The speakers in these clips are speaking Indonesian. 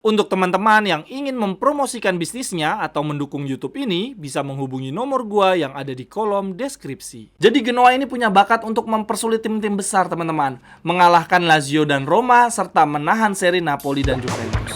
Untuk teman-teman yang ingin mempromosikan bisnisnya atau mendukung YouTube ini, bisa menghubungi nomor gua yang ada di kolom deskripsi. Jadi Genoa ini punya bakat untuk mempersulit tim-tim besar, teman-teman, mengalahkan Lazio dan Roma serta menahan seri Napoli dan Juventus.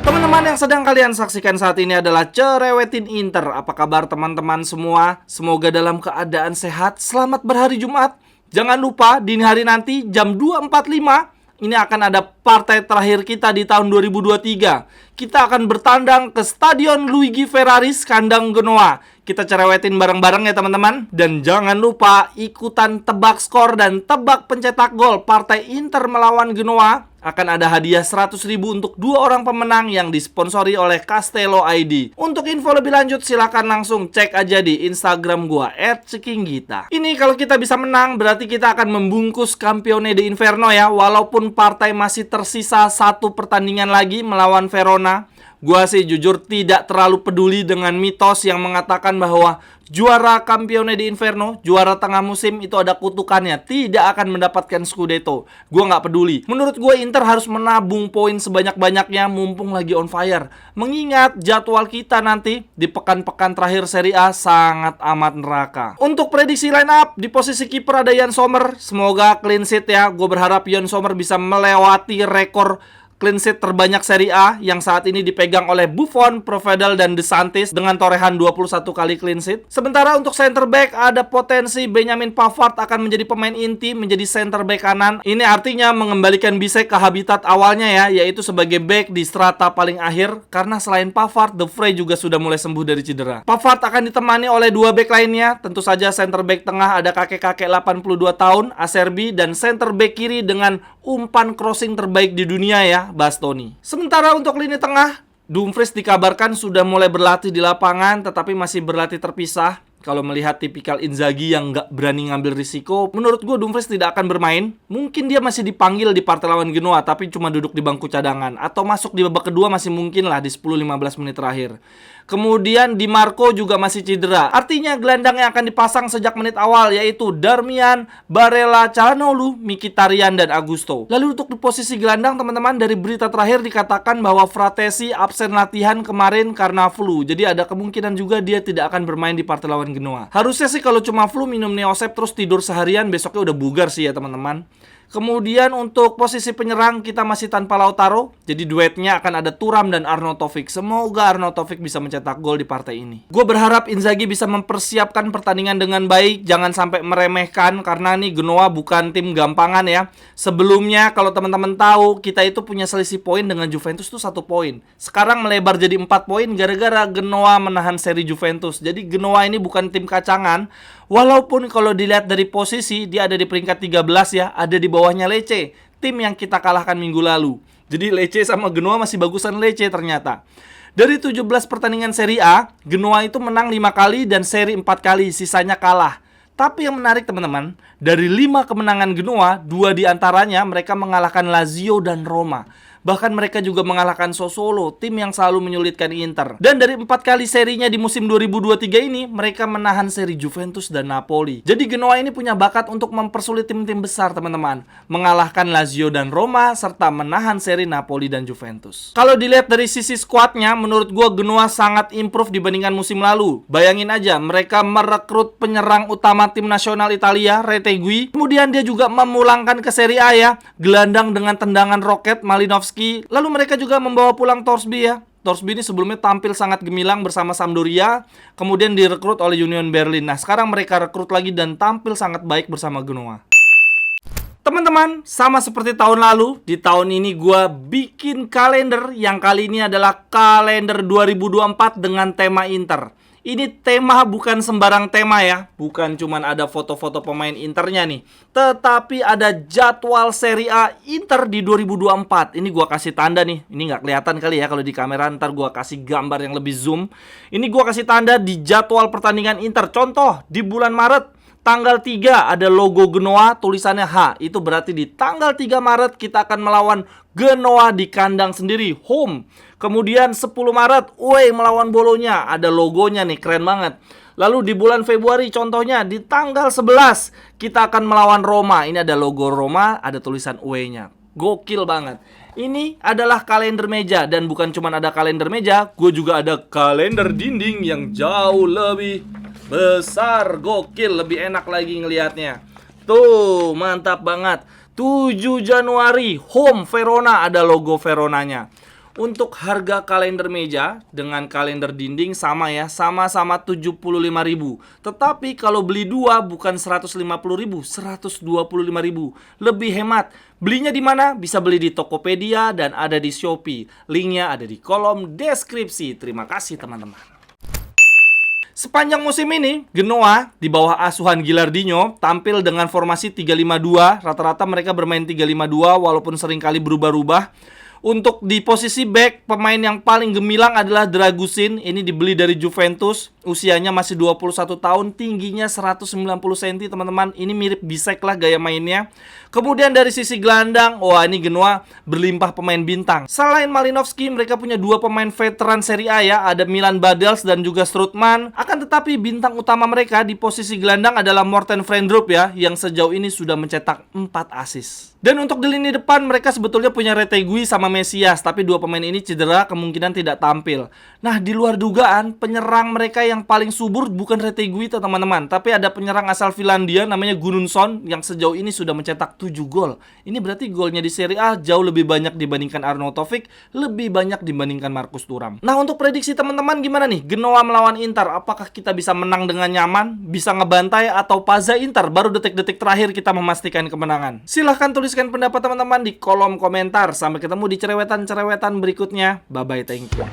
Teman-teman yang sedang kalian saksikan saat ini adalah Cerewetin Inter. Apa kabar teman-teman semua? Semoga dalam keadaan sehat. Selamat berhari Jumat. Jangan lupa dini hari nanti jam 2.45 ini akan ada partai terakhir kita di tahun 2023. Kita akan bertandang ke Stadion Luigi Ferraris, kandang Genoa. Kita cerewetin bareng-bareng ya teman-teman. Dan jangan lupa ikutan tebak skor dan tebak pencetak gol partai Inter melawan Genoa. Akan ada hadiah 100.000 untuk 2 orang pemenang yang disponsori oleh Castello ID. Untuk info lebih lanjut silahkan langsung cek aja di Instagram gua @cekinggita. Ini kalau kita bisa menang berarti kita akan membungkus Campione di Inferno ya. Walaupun partai masih tersisa 1 pertandingan lagi melawan Verona. Gua sih jujur tidak terlalu peduli dengan mitos yang mengatakan bahwa juara Campione di Inferno, juara tengah musim itu ada kutukannya, tidak akan mendapatkan Scudetto. Gua nggak peduli. Menurut gue Inter harus menabung poin sebanyak-banyaknya mumpung lagi on fire. Mengingat jadwal kita nanti di pekan-pekan terakhir Serie A sangat amat neraka. Untuk prediksi line up, di posisi kiper ada Yann Sommer. Semoga clean sheet ya. Gue berharap Yann Sommer bisa melewati rekor clean sheet terbanyak Serie A yang saat ini dipegang oleh Buffon, Provedel, dan De Santis dengan torehan 21 kali clean sheet. Sementara untuk center back ada potensi Benjamin Pavard akan menjadi pemain inti, menjadi center back kanan. Ini artinya mengembalikan Bisek ke habitat awalnya ya, yaitu sebagai back di strata paling akhir. Karena selain Pavard, De Vrij juga sudah mulai sembuh dari cedera. Pavard akan ditemani oleh 2 back lainnya. Tentu saja center back tengah ada kakek-kakek 82 tahun, Acerbi, dan center back kiri dengan umpan crossing terbaik di dunia ya, Bastoni. Sementara untuk lini tengah, Dumfries dikabarkan sudah mulai berlatih di lapangan tetapi masih berlatih terpisah. Kalau melihat tipikal Inzaghi yang nggak berani ngambil risiko, menurut gue Dumfries tidak akan bermain. Mungkin dia masih dipanggil di partai lawan Genoa tapi cuma duduk di bangku cadangan. Atau masuk di babak kedua masih mungkin lah di 10-15 menit terakhir. Kemudian Di Marco juga masih cedera. Artinya gelandang yang akan dipasang sejak menit awal yaitu Darmian, Barella, Calhanoglu, Mkhitaryan, dan Augusto. Lalu untuk di posisi gelandang teman-teman, dari berita terakhir dikatakan bahwa Fratesi absen latihan kemarin karena flu. Jadi ada kemungkinan juga dia tidak akan bermain di partai lawan Genoa. Harusnya sih kalau cuma flu minum Neosep terus tidur seharian besoknya udah bugar sih ya teman-teman. Kemudian untuk posisi penyerang kita masih tanpa Lautaro. Jadi duetnya akan ada Thuram dan Arnautovic. Semoga Arnautovic bisa mencetak gol di partai ini. Gue berharap Inzaghi bisa mempersiapkan pertandingan dengan baik. Jangan sampai meremehkan karena nih Genoa bukan tim gampangan ya. Sebelumnya kalau teman-teman tahu kita itu punya selisih poin dengan Juventus tuh 1 poin. Sekarang melebar jadi 4 poin gara-gara Genoa menahan seri Juventus. Jadi Genoa ini bukan tim kacangan. Walaupun kalau dilihat dari posisi dia ada di peringkat 13 ya, ada di bawahnya Lecce, tim yang kita kalahkan minggu lalu. Jadi Lecce sama Genoa masih bagusan Lecce ternyata. Dari 17 pertandingan Serie A, Genoa itu menang 5 kali dan seri 4 kali, sisanya kalah. Tapi yang menarik teman-teman, dari 5 kemenangan Genoa, 2 diantaranya mereka mengalahkan Lazio dan Roma. Bahkan mereka juga mengalahkan Sassuolo, tim yang selalu menyulitkan Inter. Dan dari 4 kali serinya di musim 2023 ini, mereka menahan seri Juventus dan Napoli. Jadi Genoa ini punya bakat untuk mempersulit tim-tim besar teman-teman. Mengalahkan Lazio dan Roma, serta menahan seri Napoli dan Juventus. Kalau dilihat dari sisi skuadnya, menurut gue Genoa sangat improve dibandingkan musim lalu. Bayangin aja, mereka merekrut penyerang utama tim nasional Italia, Retegui. Kemudian dia juga memulangkan ke Serie A ya, gelandang dengan tendangan roket Malinowski. Lalu mereka juga membawa pulang Torsby ya. Torsby ini sebelumnya tampil sangat gemilang bersama Sampdoria, kemudian direkrut oleh Union Berlin. Nah, sekarang mereka rekrut lagi dan tampil sangat baik bersama Genoa. Teman-teman, sama seperti tahun lalu, di tahun ini gue bikin kalender yang kali ini adalah kalender 2024 dengan tema Inter. Ini tema bukan sembarang tema ya. Bukan cuman ada foto-foto pemain Internya nih, tetapi ada jadwal Serie A Inter di 2024. Ini gua kasih tanda nih. Ini nggak kelihatan kali ya kalau di kamera. Ntar gua kasih gambar yang lebih zoom. Ini gua kasih tanda di jadwal pertandingan Inter. Contoh, di bulan Maret Tanggal 3 ada logo Genoa, tulisannya H. Itu berarti di tanggal 3 Maret kita akan melawan Genoa di kandang sendiri, home. Kemudian 10 Maret, melawan Bolonya. Ada logonya nih, keren banget. Lalu di bulan Februari contohnya di tanggal 11 kita akan melawan Roma. Ini ada logo Roma, ada tulisan away-nya. Gokil banget. Ini adalah kalender meja. Dan bukan cuma ada kalender meja, gue juga ada kalender dinding yang jauh lebih besar. Gokil, lebih enak lagi ngelihatnya. Tuh, mantap banget. 7 Januari, home Verona, ada logo Veronanya. Untuk harga kalender meja dengan kalender dinding sama ya, sama-sama 75.000. Tetapi kalau beli dua bukan 150.000, 125.000. Lebih hemat. Belinya di mana? Bisa beli di Tokopedia dan ada di Shopee. Linknya ada di kolom deskripsi. Terima kasih teman-teman. Sepanjang musim ini, Genoa di bawah asuhan Gilardino tampil dengan formasi 3-5-2. Rata-rata mereka bermain 3-5-2 walaupun seringkali berubah-ubah. Untuk di posisi back, pemain yang paling gemilang adalah Dragusin. Ini dibeli dari Juventus. Usianya masih 21 tahun, tingginya 190 cm teman-teman. Ini mirip Bisek lah gaya mainnya. Kemudian dari sisi gelandang, ini Genoa berlimpah pemain bintang. Selain Malinovskyi, mereka punya dua pemain veteran Serie A ya. Ada Milan Badels dan juga Strootman. Akan tetapi bintang utama mereka di posisi gelandang adalah Morten Vriendrup ya, yang sejauh ini sudah mencetak 4 assist. Dan untuk di lini depan mereka sebetulnya punya Retegui sama Mesias, tapi dua pemain ini cedera, kemungkinan tidak tampil. Nah, di luar dugaan, penyerang mereka yang paling subur bukan Retegui teman-teman, tapi ada penyerang asal Finlandia namanya Gunnarsson yang sejauh ini sudah mencetak 7 gol. Ini berarti golnya di Serie A jauh lebih banyak dibandingkan Arnautovic, lebih banyak dibandingkan Marcus Thuram. Nah, untuk prediksi teman-teman gimana nih? Genoa melawan Inter, apakah kita bisa menang dengan nyaman, bisa ngebantai, atau paza Inter baru detik-detik terakhir kita memastikan kemenangan? Silahkan tuliskan pendapat teman-teman di kolom komentar. Sampai ketemu di cerewetan-cerewetan berikutnya. Bye-bye, thank you.